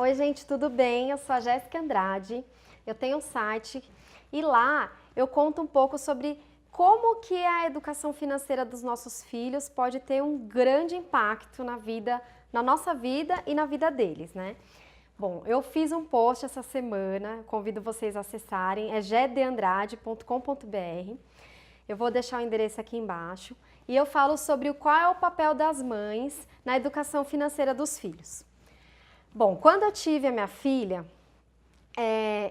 Oi, gente, tudo bem? Eu sou a Jéssica Andrade, eu tenho um site e lá eu conto um pouco sobre como que a educação financeira dos nossos filhos pode ter um grande impacto na nossa vida e na vida deles, né? Bom, eu fiz um post essa semana, convido vocês a acessarem, é gdandrade.com.br. Eu vou deixar o endereço aqui embaixo e eu falo sobre qual é o papel das mães na educação financeira dos filhos. Bom, quando eu tive a minha filha,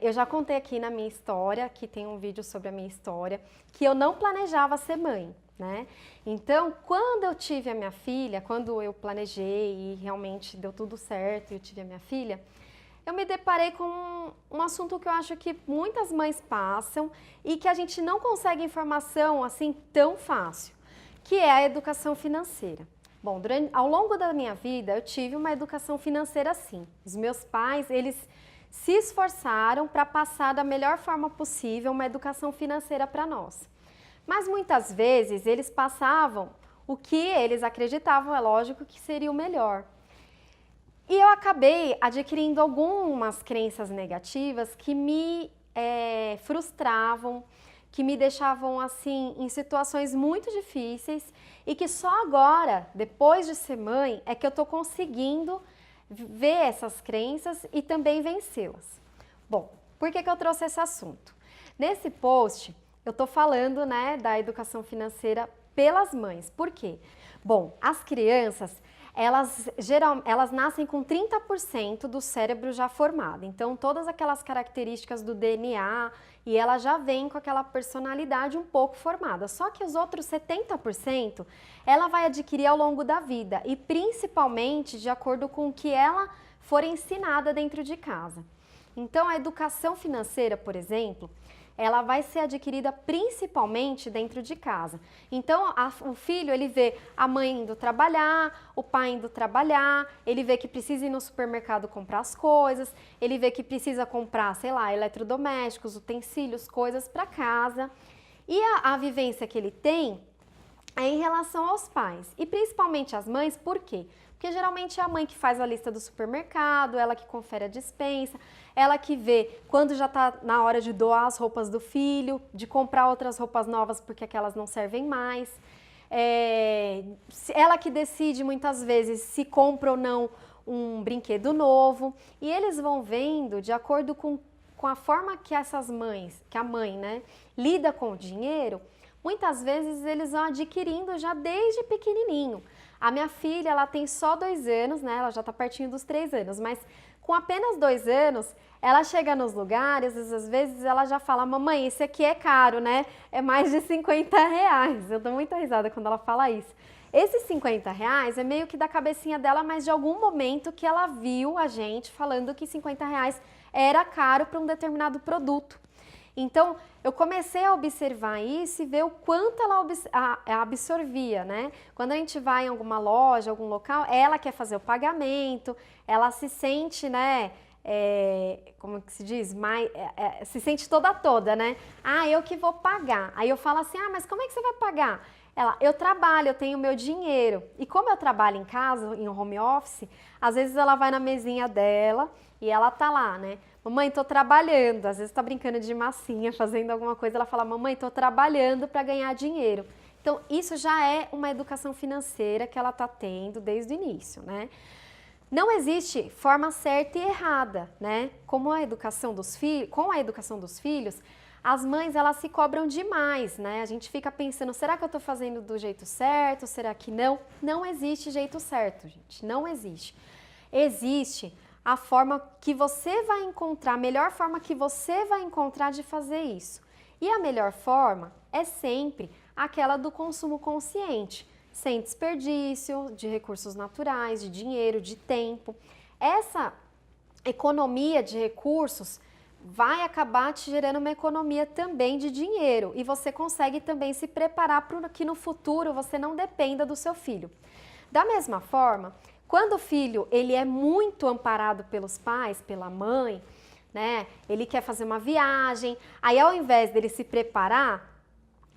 eu já contei aqui na minha história, que tem um vídeo sobre a minha história, que eu não planejava ser mãe, né? Então, quando eu tive a minha filha, quando eu planejei e realmente deu tudo certo e eu tive a minha filha, eu me deparei com um assunto que eu acho que muitas mães passam e que a gente não consegue informação assim tão fácil, que é a educação financeira. Bom, ao longo da minha vida, eu tive uma educação financeira sim. Os meus pais, eles se esforçaram para passar da melhor forma possível uma educação financeira para nós. Mas muitas vezes eles passavam o que eles acreditavam, é lógico, que seria o melhor. E eu acabei adquirindo algumas crenças negativas que me frustravam, que me deixavam assim em situações muito difíceis e que só agora, depois de ser mãe, é que eu tô conseguindo ver essas crenças e também vencê-las. Bom, por que eu trouxe esse assunto? Nesse post, eu tô falando, né, da educação financeira pelas mães. Por quê? Bom, as crianças, elas nascem com 30% do cérebro já formado. Então, todas aquelas características do DNA e ela já vem com aquela personalidade um pouco formada. Só que os outros 70% ela vai adquirir ao longo da vida e principalmente de acordo com o que ela for ensinada dentro de casa. Então, a educação financeira, por exemplo, ela vai ser adquirida principalmente dentro de casa. Então, o filho, ele vê a mãe indo trabalhar, o pai indo trabalhar, ele vê que precisa ir no supermercado comprar as coisas, ele vê que precisa comprar, sei lá, eletrodomésticos, utensílios, coisas para casa. E a vivência que ele tem é em relação aos pais, e principalmente as mães, por quê? Porque geralmente é a mãe que faz a lista do supermercado, ela que confere a despensa, ela que vê quando já está na hora de doar as roupas do filho, de comprar outras roupas novas porque aquelas não servem mais. Ela que decide muitas vezes se compra ou não um brinquedo novo. E eles vão vendo de acordo com a forma que essas mães, que a mãe, né, lida com o dinheiro, muitas vezes eles vão adquirindo já desde pequenininho. A minha filha, ela tem só 2 anos, né? Ela já tá pertinho dos 3 anos, mas com apenas 2 anos, ela chega nos lugares, às vezes ela já fala, mamãe, esse aqui é caro, né? É mais de 50 reais. Eu dou muita risada quando ela fala isso. Esses 50 reais é meio que da cabecinha dela, mas de algum momento que ela viu a gente falando que 50 reais era caro para um determinado produto. Então, eu comecei a observar isso e ver o quanto ela absorvia, né? Quando a gente vai em alguma loja, algum local, ela quer fazer o pagamento, ela se sente, né? Como que se diz? Se sente toda, né? Ah, eu que vou pagar. Aí eu falo assim, ah, mas como é que você vai pagar? Ela, eu trabalho, eu tenho meu dinheiro. E como eu trabalho em casa, em home office, às vezes ela vai na mesinha dela e ela tá lá, né? Mamãe, tô trabalhando. Às vezes tá brincando de massinha, fazendo alguma coisa, ela fala, mamãe, tô trabalhando para ganhar dinheiro. Então, isso já é uma educação financeira que ela tá tendo desde o início, né? Não existe forma certa e errada, né? Com a educação dos filhos, as mães, elas se cobram demais, né? A gente fica pensando, será que eu tô fazendo do jeito certo? Será que não? Não existe jeito certo, gente. Não existe. Existe a forma que você vai encontrar, a melhor forma que você vai encontrar de fazer isso. E a melhor forma é sempre aquela do consumo consciente, sem desperdício de recursos naturais, de dinheiro, de tempo. Essa economia de recursos vai acabar te gerando uma economia também de dinheiro e você consegue também se preparar para que no futuro você não dependa do seu filho. Da mesma forma, quando o filho ele é muito amparado pelos pais, pela mãe, né? Ele quer fazer uma viagem, aí ao invés dele se preparar,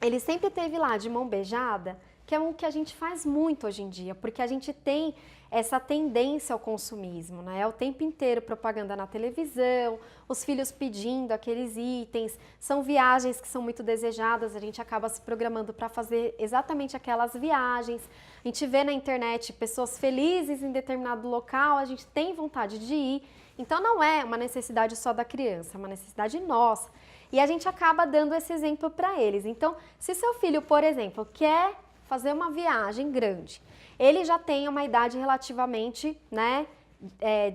ele sempre teve lá de mão beijada, que é o que a gente faz muito hoje em dia, porque a gente tem essa tendência ao consumismo, né? É o tempo inteiro propaganda na televisão, os filhos pedindo aqueles itens, são viagens que são muito desejadas, a gente acaba se programando para fazer exatamente aquelas viagens. A gente vê na internet pessoas felizes em determinado local, a gente tem vontade de ir. Então não é uma necessidade só da criança, é uma necessidade nossa. E a gente acaba dando esse exemplo para eles. Então, se seu filho, por exemplo, quer fazer uma viagem grande, ele já tem uma idade relativamente, né,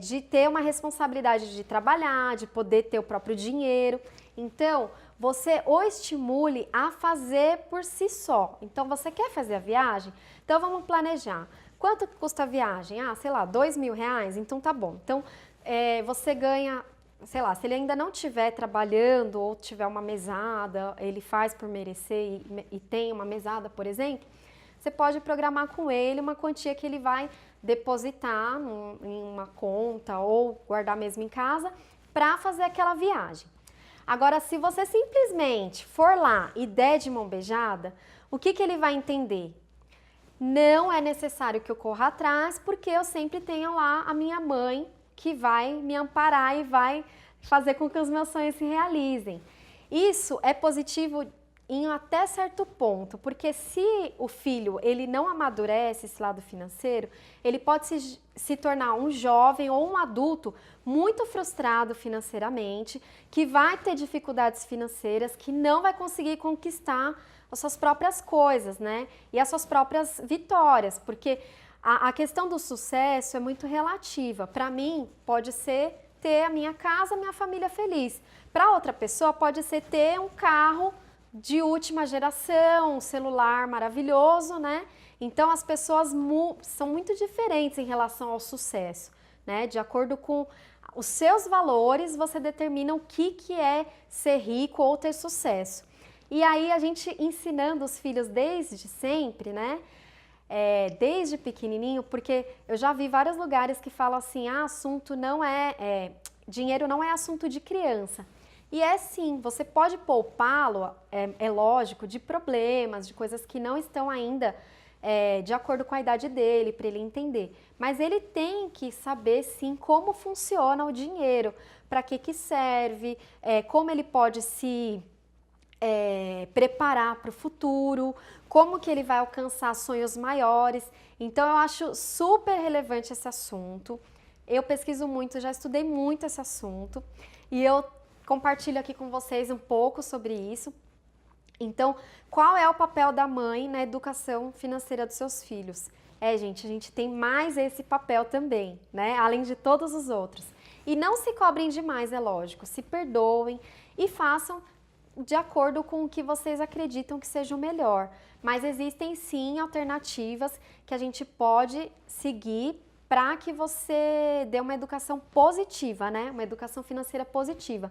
de ter uma responsabilidade de trabalhar, de poder ter o próprio dinheiro. Então, você o estimule a fazer por si só. Então, você quer fazer a viagem? Então, vamos planejar. Quanto custa a viagem? Ah, sei lá, R$2.000? Então, tá bom. Então, você ganha, sei lá, se ele ainda não estiver trabalhando ou tiver uma mesada, ele faz por merecer e tem uma mesada, por exemplo, você pode programar com ele uma quantia que ele vai depositar em uma conta ou guardar mesmo em casa para fazer aquela viagem. Agora, se você simplesmente for lá e der de mão beijada, o que ele vai entender? Não é necessário que eu corra atrás, porque eu sempre tenho lá a minha mãe que vai me amparar e vai fazer com que os meus sonhos se realizem. Isso é positivo em até certo ponto, porque se o filho ele não amadurece esse lado financeiro, ele pode se tornar um jovem ou um adulto muito frustrado financeiramente, que vai ter dificuldades financeiras, que não vai conseguir conquistar as suas próprias coisas, né? E as suas próprias vitórias, porque a questão do sucesso é muito relativa. Para mim, pode ser ter a minha casa, minha família feliz. Para outra pessoa, pode ser ter um carro de última geração, um celular maravilhoso, né? Então, as pessoas são muito diferentes em relação ao sucesso, né? De acordo com os seus valores, você determina o que é ser rico ou ter sucesso. E aí, a gente ensinando os filhos desde sempre, né? Desde pequenininho, porque eu já vi vários lugares que falam assim, assunto não dinheiro não é assunto de criança. E sim, você pode poupá-lo, é lógico, de problemas, de coisas que não estão ainda de acordo com a idade dele, para ele entender. Mas ele tem que saber, sim, como funciona o dinheiro, para que serve, como ele pode se preparar para o futuro, como que ele vai alcançar sonhos maiores. Então, eu acho super relevante esse assunto. Eu pesquiso muito, já estudei muito esse assunto e eu compartilho aqui com vocês um pouco sobre isso. Então, qual é o papel da mãe na educação financeira dos seus filhos? Gente, a gente tem mais esse papel também, né? Além de todos os outros. E não se cobrem demais, é lógico. Se perdoem e façam de acordo com o que vocês acreditam que seja o melhor. Mas existem sim alternativas que a gente pode seguir para que você dê uma educação positiva, né? Uma educação financeira positiva.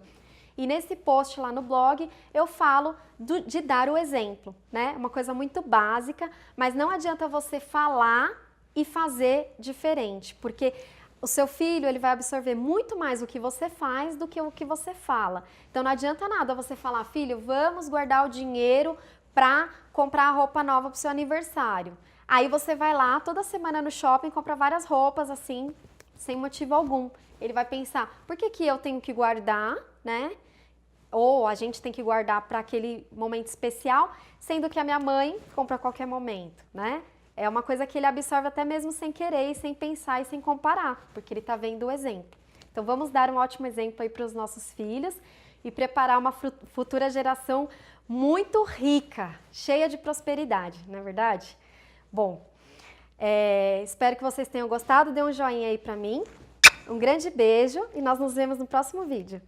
E nesse post lá no blog eu falo de dar o exemplo, né? Uma coisa muito básica, mas não adianta você falar e fazer diferente, porque o seu filho ele vai absorver muito mais o que você faz do que o que você fala. Então não adianta nada você falar, filho, vamos guardar o dinheiro para comprar a roupa nova para o seu aniversário. Aí você vai lá toda semana no shopping, compra várias roupas assim, sem motivo algum. Ele vai pensar, por que eu tenho que guardar, né? Ou a gente tem que guardar para aquele momento especial, sendo que a minha mãe compra a qualquer momento, né? É uma coisa que ele absorve até mesmo sem querer, sem pensar e sem comparar, porque ele está vendo o exemplo. Então vamos dar um ótimo exemplo aí para os nossos filhos e preparar uma futura geração muito rica, cheia de prosperidade, não é verdade? Bom, espero que vocês tenham gostado, dê um joinha aí para mim, um grande beijo e nós nos vemos no próximo vídeo.